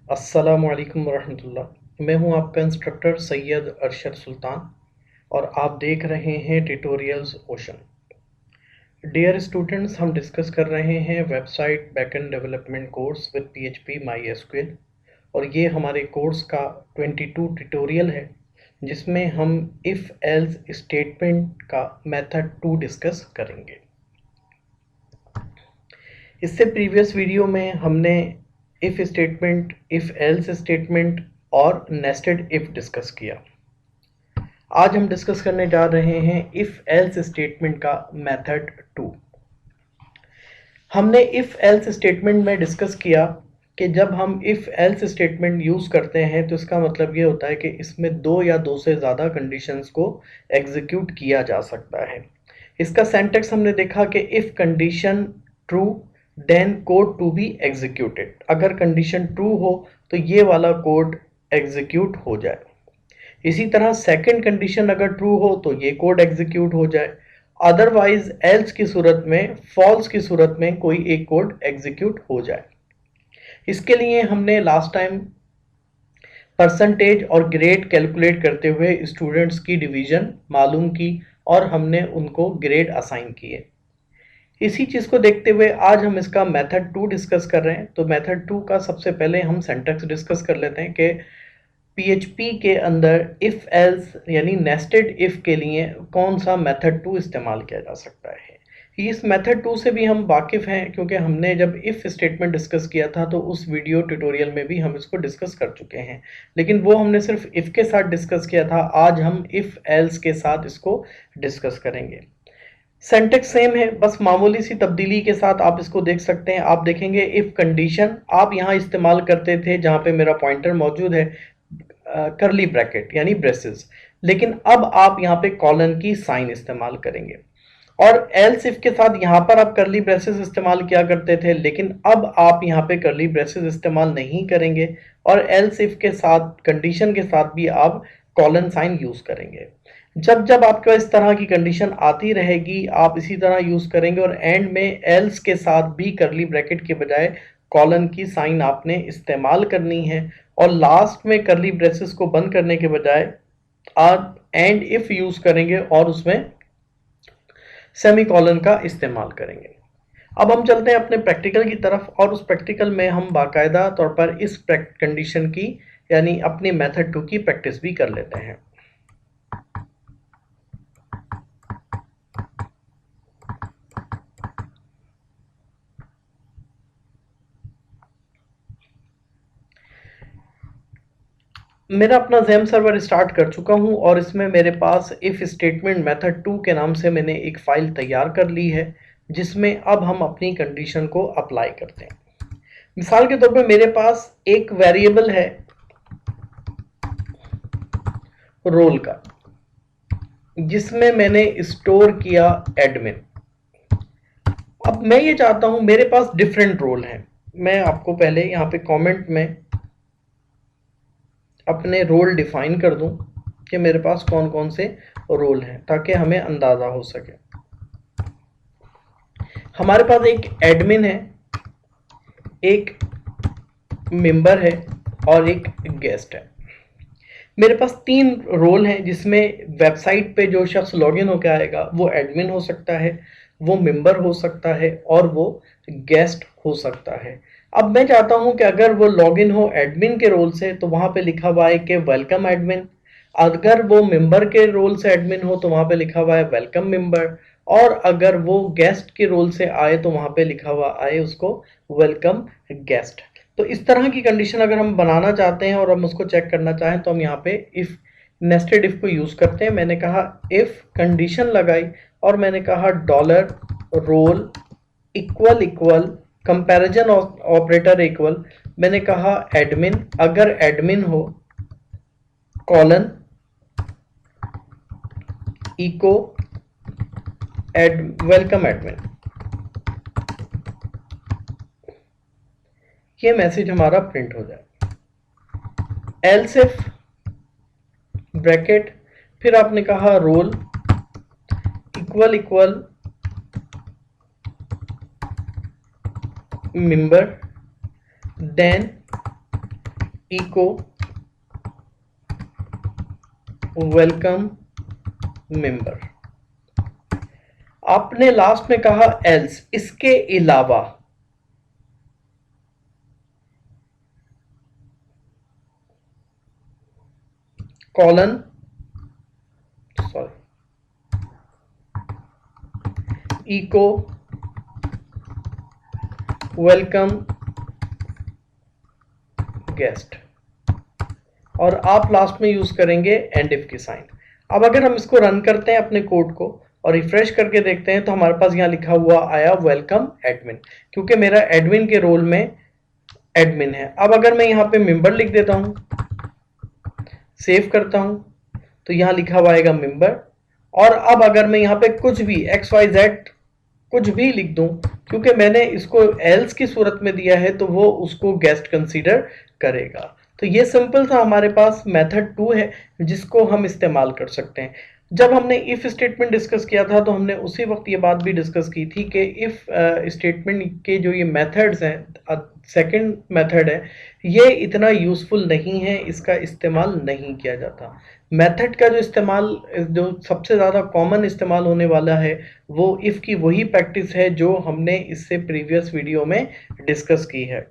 अस्सलामुअलैकुम वरहमतुल्लाह। मैं हूं आपका इंस्ट्रक्टर सैयद अरशद सुल्तान और आप देख रहे हैं ट्यूटोरियल्स ओशन। डियर स्टूडेंट्स, हम डिस्कस कर रहे हैं website backend development course with PHP my SQL और ये हमारे कोर्स का 22 ट्यूटोरियल है जिसमें हम इफ़ एल्स स्टेटमेंट का मेथड 2 डिस्कस करेंगे। इससे प्रीवियस वीडियो में हमने if statement, if else statement और नेस्टेड इफ़ डिस्कस किया। आज हम डिस्कस करने जा रहे हैं इफ़ एल्स स्टेटमेंट का मेथड 2। हमने इफ़ एल्स स्टेटमेंट में डिस्कस किया कि जब हम इफ़ एल्स स्टेटमेंट यूज़ करते हैं तो इसका मतलब ये होता है कि इसमें दो या दो से ज़्यादा कंडीशंस को एग्जीक्यूट किया जा सकता है। इसका सिंटैक्स हमने देखा कि if condition true then code to be executed. अगर कंडीशन ट्रू हो तो ये वाला कोड एग्जीक्यूट हो जाए। इसी तरह सेकंड कंडीशन अगर ट्रू हो तो ये कोड एग्जीक्यूट हो जाए, अदरवाइज एल्स की सूरत में, फॉल्स की सूरत में कोई एक कोड एग्जीक्यूट हो जाए। इसके लिए हमने लास्ट टाइम परसेंटेज और ग्रेड कैलकुलेट करते हुए स्टूडेंट्स की डिवीजन मालूम की और हमने उनको ग्रेड असाइन किए। इसी चीज़ को देखते हुए आज हम इसका मेथड 2 डिस्कस कर रहे हैं। तो मेथड 2 का सबसे पहले हम सिंटैक्स डिस्कस कर लेते हैं कि पीएचपी के अंदर इफ़ एल्स यानी नेस्टेड इफ़ के लिए कौन सा मेथड 2 इस्तेमाल किया जा सकता है। इस मेथड 2 से भी हम वाकिफ़ हैं क्योंकि हमने जब इफ़ स्टेटमेंट डिस्कस किया था तो उस वीडियो ट्यूटोरियल में भी हम इसको डिस्कस कर चुके हैं, लेकिन वो हमने सिर्फ इफ़ के साथ डिस्कस किया था। आज हम इफ़ एल्स के साथ इसको डिस्कस करेंगे। सिंटैक्स सेम है, बस मामूली सी तब्दीली के साथ आप इसको देख सकते हैं। आप देखेंगे इफ़ कंडीशन आप यहाँ इस्तेमाल करते थे, जहाँ पे मेरा पॉइंटर मौजूद है, करली ब्रैकेट यानी ब्रेसेस, लेकिन अब आप यहाँ पे कॉलन की साइन इस्तेमाल करेंगे। और एल्स इफ के साथ यहाँ पर आप करली ब्रेसेस इस्तेमाल किया करते थे, लेकिन अब आप यहाँ पे करली ब्रेसेस इस्तेमाल नहीं करेंगे और एल्स इफ के साथ, कंडीशन के साथ भी आप कॉलन साइन यूज करेंगे। जब जब आपके पास इस तरह की कंडीशन आती रहेगी आप इसी तरह यूज करेंगे और एंड में एल्स के साथ भी करली ब्रैकेट के बजाय कॉलन की साइन आपने इस्तेमाल करनी है और लास्ट में करली ब्रेसेस को बंद करने के बजाय आप एंड इफ यूज करेंगे और उसमें सेमीकोलन का इस्तेमाल करेंगे। अब हम चलते हैं अपने प्रैक्टिकल की तरफ और उस प्रैक्टिकल में हम बाकायदा तौर पर इस कंडीशन की यानी अपनी मेथड 2 की प्रैक्टिस भी कर लेते हैं। मेरा अपना ज़ैम सर्वर स्टार्ट कर चुका हूं और इसमें मेरे पास इफ़ स्टेटमेंट मेथड 2 के नाम से मैंने एक फ़ाइल तैयार कर ली है जिसमें अब हम अपनी कंडीशन को अप्लाई करते हैं। मिसाल के तौर पे मेरे पास एक वेरिएबल है रोल का जिसमें मैंने स्टोर किया एडमिन। अब मैं ये चाहता हूं, मेरे पास डिफरेंट रोल हैं। मैं आपको पहले यहाँ पे कमेंट में अपने रोल डिफाइन कर दूं कि मेरे पास कौन कौन से रोल हैं ताकि हमें अंदाज़ा हो सके। हमारे पास एक एडमिन है, एक मेंबर है और एक गेस्ट है। मेरे पास 3 रोल हैं जिसमें वेबसाइट पे जो शख्स लॉगिन होकर आएगा वो एडमिन हो सकता है, वो मेंबर हो सकता है और वो गेस्ट हो सकता है। अब मैं चाहता हूं कि अगर वो लॉगिन हो एडमिन के रोल से तो वहां पे लिखा हुआ है कि वेलकम एडमिन, अगर वो मेंबर के रोल से एडमिन हो तो वहां पे लिखा हुआ है वेलकम मेंबर, और अगर वो गेस्ट के रोल से आए तो वहां पे लिखा हुआ आए उसको वेलकम गेस्ट। तो इस तरह की कंडीशन अगर हम बनाना चाहते हैं और हम उसको चेक करना चाहें तो हम यहाँ पे इफ नेस्टेड इफ को यूज करते हैं। मैंने कहा इफ कंडीशन लगाई और मैंने कहा dollar role equal equal comparison operator equal, मैंने कहा एडमिन, अगर एडमिन हो कॉलन इको वेलकम एडमिन। ये मैसेज हमारा प्रिंट हो जाए। एल्स इफ ब्रैकेट, फिर आपने कहा role equal equal member, then echo welcome member. आपने लास्ट में कहा एल्स, इसके अलावा colon, sorry, echo welcome guest, और आप लास्ट में यूज करेंगे एंड इफ की साइन। अब अगर हम इसको रन करते हैं अपने कोड को और रिफ्रेश करके देखते हैं तो हमारे पास यहाँ लिखा हुआ आया वेलकम एडमिन, क्योंकि मेरा एडमिन के रोल में एडमिन है। अब अगर मैं यहाँ पे मेंबर लिख देता हूँ, सेव करता हूँ, तो यहाँ लिखा हुआ आएगा मेंबर। और अब अगर मैं यहाँ पे कुछ भी XYZ कुछ भी लिख दूं, क्योंकि मैंने इसको एल्स की सूरत में दिया है तो वो उसको गेस्ट कंसीडर करेगा। तो ये सिंपल सा हमारे पास मेथड 2 है जिसको हम इस्तेमाल कर सकते हैं। जब हमने इफ स्टेटमेंट डिस्कस किया था तो हमने उसी वक्त ये बात भी डिस्कस की थी कि इफ स्टेटमेंट के जो ये मेथड्स हैं, सेकंड मेथड है, ये इतना यूजफुल नहीं है, इसका इस्तेमाल नहीं किया जाता। मेथड का जो इस्तेमाल, जो सबसे ज़्यादा कॉमन इस्तेमाल होने वाला है वो इफ़ की वही प्रैक्टिस है जो हमने इससे प्रीवियस वीडियो में डिस्कस की है।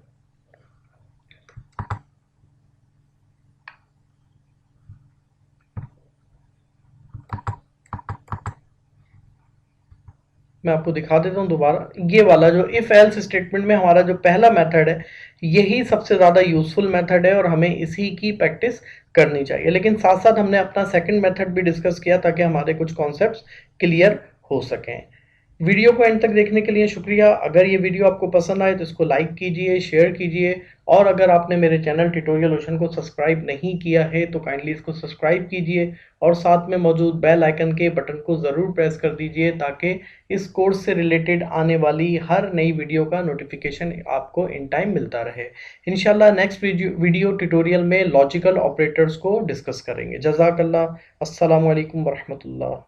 मैं आपको दिखा देता हूँ दोबारा, ये वाला जो इफ एल्स स्टेटमेंट में हमारा जो पहला मेथड है यही सबसे ज़्यादा यूजफुल मेथड है और हमें इसी की प्रैक्टिस करनी चाहिए। लेकिन साथ साथ हमने अपना सेकंड मेथड भी डिस्कस किया ताकि हमारे कुछ कॉन्सेप्ट्स क्लियर हो सकें। वीडियो को एंड तक देखने के लिए शुक्रिया। अगर ये वीडियो आपको पसंद आए तो इसको लाइक कीजिए, शेयर कीजिए, और अगर आपने मेरे चैनल ट्यूटोरियल ओशन को सब्सक्राइब नहीं किया है तो काइंडली इसको सब्सक्राइब कीजिए और साथ में मौजूद बेल आइकन के बटन को ज़रूर प्रेस कर दीजिए ताकि इस कोर्स से रिलेटेड आने वाली हर नई वीडियो का नोटिफिकेशन आपको इन टाइम मिलता रहे। इंशाल्लाह नेक्स्ट वीडियो ट्यूटोरियल में लॉजिकल ऑपरेटर्स को डिस्कस करेंगे। जज़ाकल्लाह। अस्सलामु अलैकुम वरहमतुल्लाह।